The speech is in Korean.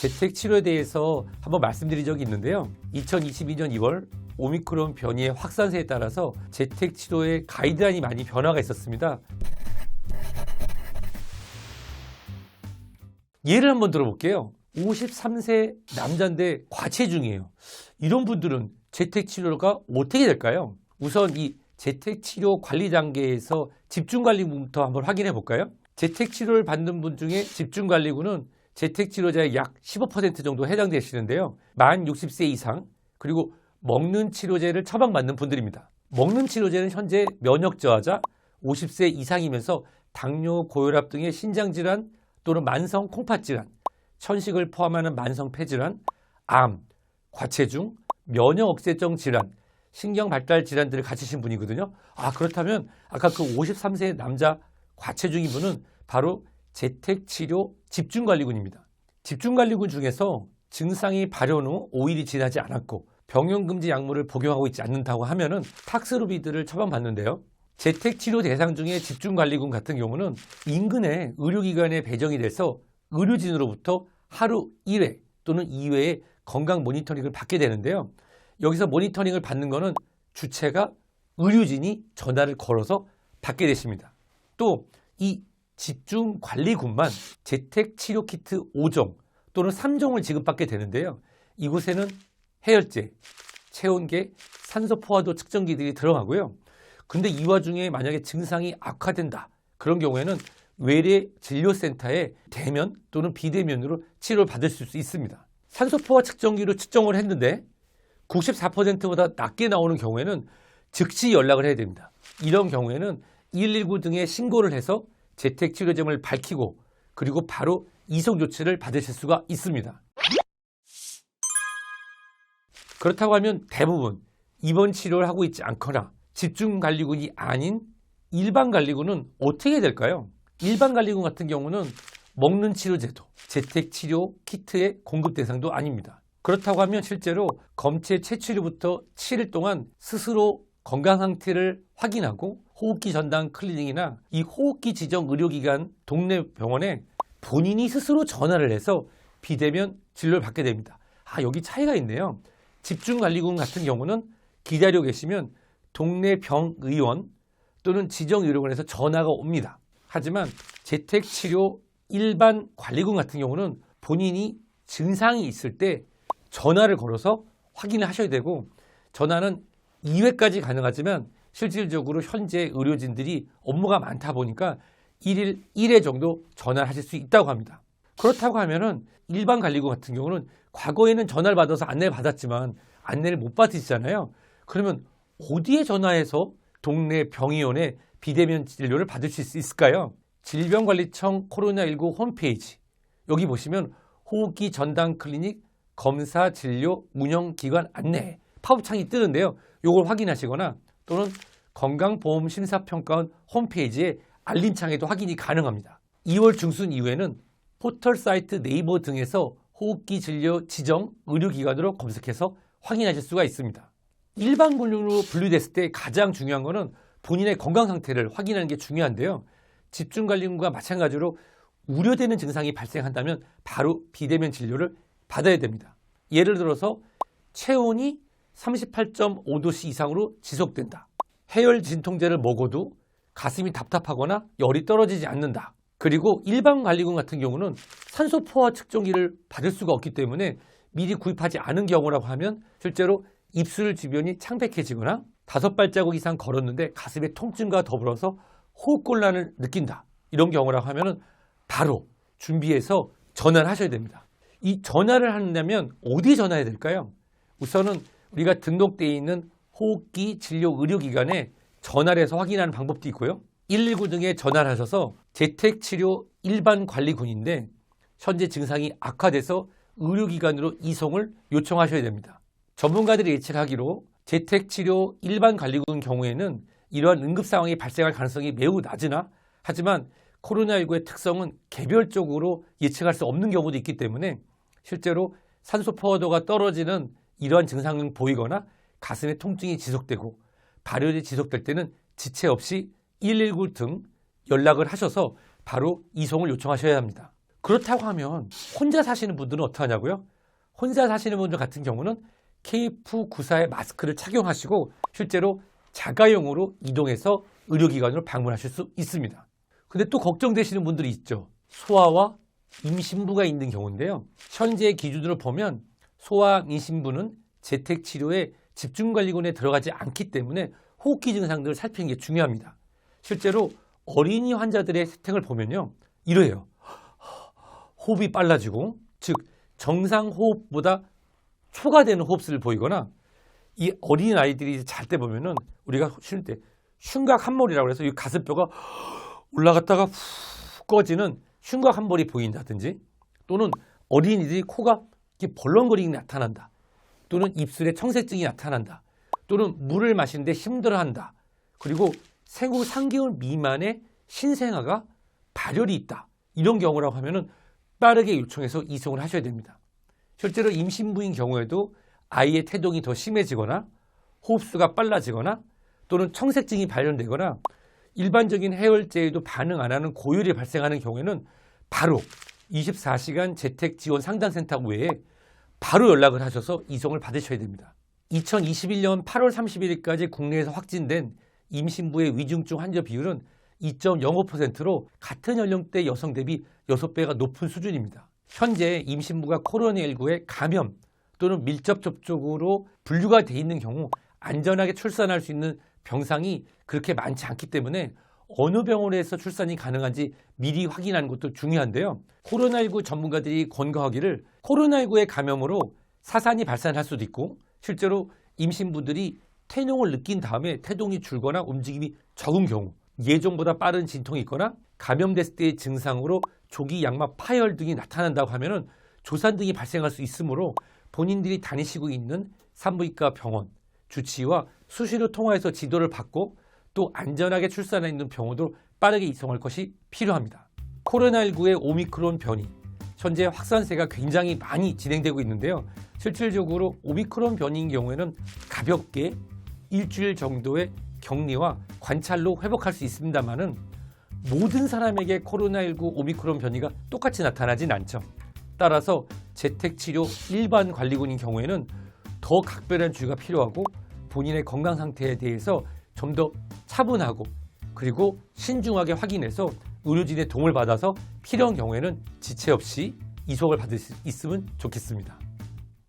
재택치료에 대해서 한번 말씀드린 적이 있는데요. 2022년 2월 오미크론 변이의 확산세에 따라서 재택치료의 가이드라인이 많이 변화가 있었습니다. 예를 한번 들어볼게요. 53세 남자인데 과체중이에요. 이런 분들은 재택치료가 어떻게 될까요? 우선 이 재택치료 관리 단계에서 집중관리군부터 한번 확인해 볼까요? 재택치료를 받는 분 중에 집중관리군은 재택치료자의 약 15% 정도 해당되시는데요. 만 60세 이상 그리고 먹는 치료제를 처방받는 분들입니다. 먹는 치료제는 현재 면역저하자 50세 이상이면서 당뇨, 고혈압 등의 신장질환 또는 만성 콩팥질환, 천식을 포함하는 만성 폐질환, 암, 과체중, 면역억제성 질환, 신경발달 질환들을 가지신 분이거든요. 그렇다면 아까 그 53세 남자 과체중인 분은 바로 재택치료 집중관리군입니다. 집중관리군 중에서 증상이 발현 후 5일이 지나지 않았고 병용금지 약물을 복용하고 있지 않는다고 하면은 탁스루비드를 처방받는데요. 재택치료 대상 중에 집중관리군 같은 경우는 인근의 의료기관에 배정이 돼서 의료진으로부터 하루 1회 또는 2회의 건강 모니터링을 받게 되는데요. 여기서 모니터링을 받는 것은 주체가 의료진이 전화를 걸어서 받게 되십니다. 또 이 집중관리군만 재택치료 키트 5종 또는 3종을 지급받게 되는데요. 이곳에는 해열제, 체온계, 산소 포화도 측정기들이 들어가고요. 근데 이 와중에 만약에 증상이 악화된다. 그런 경우에는 외래 진료센터에 대면 또는 비대면으로 치료를 받을 수 있습니다. 산소 포화 측정기로 측정을 했는데 94%보다 낮게 나오는 경우에는 즉시 연락을 해야 됩니다. 이런 경우에는 119 등에 신고를 해서 재택치료점을 밝히고 그리고 바로 이송 조치를 받으실 수가 있습니다. 그렇다고 하면 대부분 입원 치료를 하고 있지 않거나 집중관리군이 아닌 일반관리군은 어떻게 될까요? 일반관리군 같은 경우는 먹는 치료제도, 재택치료 키트의 공급 대상도 아닙니다. 그렇다고 하면 실제로 검체 채취로부터 7일 동안 스스로 건강 상태를 확인하고 호흡기 전담 클리닉이나 이 호흡기 지정 의료기관 동네 병원에 본인이 스스로 전화를 해서 비대면 진료를 받게 됩니다. 여기 차이가 있네요. 집중관리군 같은 경우는 기다려 계시면 동네 병의원 또는 지정의료원에서 전화가 옵니다. 하지만 재택치료 일반 관리군 같은 경우는 본인이 증상이 있을 때 전화를 걸어서 확인을 하셔야 되고 전화는 2회까지 가능하지만 실질적으로 현재 의료진들이 업무가 많다 보니까 1일 1회 정도 전화를 하실 수 있다고 합니다. 그렇다고 하면은 일반 관리군 같은 경우는 과거에는 전화를 받아서 안내를 받았지만 안내를 못 받으시잖아요. 그러면 어디에 전화해서 동네 병의원에 비대면 진료를 받을 수 있을까요? 질병관리청 코로나19 홈페이지 여기 보시면 호흡기 전담 클리닉 검사 진료 운영기관 안내 팝업창이 뜨는데요. 이걸 확인하시거나 또는 건강보험심사평가원 홈페이지에 알림창에도 확인이 가능합니다. 2월 중순 이후에는 포털 사이트 네이버 등에서 호흡기 진료 지정 의료기관으로 검색해서 확인하실 수가 있습니다. 일반 군으로 분류됐을 때 가장 중요한 것은 본인의 건강 상태를 확인하는 게 중요한데요. 집중관리군과 마찬가지로 우려되는 증상이 발생한다면 바로 비대면 진료를 받아야 됩니다. 예를 들어서 체온이 38.5도씨 이상으로 지속된다. 해열 진통제를 먹어도 가슴이 답답하거나 열이 떨어지지 않는다. 그리고 일반 관리군 같은 경우는 산소 포화 측정기를 받을 수가 없기 때문에 미리 구입하지 않은 경우라고 하면 실제로 입술 주변이 창백해지거나 5발자국 이상 걸었는데 가슴에 통증과 더불어서 호흡곤란을 느낀다. 이런 경우라고 하면 바로 준비해서 전화를 하셔야 됩니다. 이 전화를 한다면 어디 전화해야 될까요? 우선은 우리가 등록되어 있는 호흡기 진료 의료기관에 전화를 해서 확인하는 방법도 있고요. 119 등에 전화를 하셔서 재택치료 일반 관리군인데 현재 증상이 악화돼서 의료기관으로 이송을 요청하셔야 됩니다. 전문가들이 예측하기로 재택치료 일반 관리군 경우에는 이러한 응급 상황이 발생할 가능성이 매우 낮으나 하지만 코로나19의 특성은 개별적으로 예측할 수 없는 경우도 있기 때문에 실제로 산소 포화도가 떨어지는 이러한 증상을 보이거나 가슴에 통증이 지속되고 발열이 지속될 때는 지체 없이 119 등 연락을 하셔서 바로 이송을 요청하셔야 합니다. 그렇다고 하면 혼자 사시는 분들은 어떡하냐고요? 혼자 사시는 분들 같은 경우는 KF94의 마스크를 착용하시고 실제로 자가용으로 이동해서 의료기관으로 방문하실 수 있습니다. 근데 또 걱정되시는 분들이 있죠. 소아와 임신부가 있는 경우인데요. 현재 기준으로 보면 소아 임신부는 재택치료에 집중관리군에 들어가지 않기 때문에 호흡기 증상들을 살피는 게 중요합니다. 실제로 어린이 환자들의 세팅을 보면요. 이래요. 호흡이 빨라지고, 즉 정상 호흡보다 초과되는 호흡수를 보이거나, 이 어린 아이들이 잘 때 보면은 우리가 쉴 때 흉곽 함몰이라고 해서 이 가슴뼈가 올라갔다가 훅 꺼지는 흉곽 함몰이 보인다든지, 또는 어린이들이 코가 이렇게 벌렁거리게 나타난다, 또는 입술에 청색증이 나타난다, 또는 물을 마시는데 힘들어한다, 그리고 생후 3개월 미만의 신생아가 발열이 있다, 이런 경우라고 하면은 빠르게 요청해서 이송을 하셔야 됩니다. 실제로 임신부인 경우에도 아이의 태동이 더 심해지거나 호흡수가 빨라지거나 또는 청색증이 발현되거나 일반적인 해열제에도 반응 안 하는 고열이 발생하는 경우에는 바로 24시간 재택지원 상담센터 외에 바로 연락을 하셔서 이송을 받으셔야 됩니다. 2021년 8월 31일까지 국내에서 확진된 임신부의 위중증 환자 비율은 2.05%로 같은 연령대 여성 대비 6배가 높은 수준입니다. 현재 임신부가 코로나19에 감염 또는 밀접 접촉으로 분류가 돼 있는 경우 안전하게 출산할 수 있는 병상이 그렇게 많지 않기 때문에 어느 병원에서 출산이 가능한지 미리 확인하는 것도 중요한데요. 코로나19 전문가들이 권고하기를 코로나19의 감염으로 사산이 발생할 수도 있고 실제로 임신부들이 태동을 느낀 다음에 태동이 줄거나 움직임이 적은 경우, 예정보다 빠른 진통이 있거나 감염됐을 때의 증상으로 조기 양막 파열 등이 나타난다고 하면은 조산 등이 발생할 수 있으므로 본인들이 다니시고 있는 산부인과 병원, 주치의와 수시로 통화해서 지도를 받고 또 안전하게 출산할 수 있는 병원으로 빠르게 이송할 것이 필요합니다. 코로나19의 오미크론 변이, 현재 확산세가 굉장히 많이 진행되고 있는데요. 실질적으로 오미크론 변이인 경우에는 가볍게 일주일 정도의 격리와 관찰로 회복할 수 있습니다만은 모든 사람에게 코로나19 오미크론 변이가 똑같이 나타나진 않죠. 따라서 재택치료 일반 관리군인 경우에는 더 각별한 주의가 필요하고 본인의 건강 상태에 대해서 좀 더 차분하고 그리고 신중하게 확인해서 의료진의 도움을 받아서 필요한 경우에는 지체 없이 이송을 받을 수 있으면 좋겠습니다.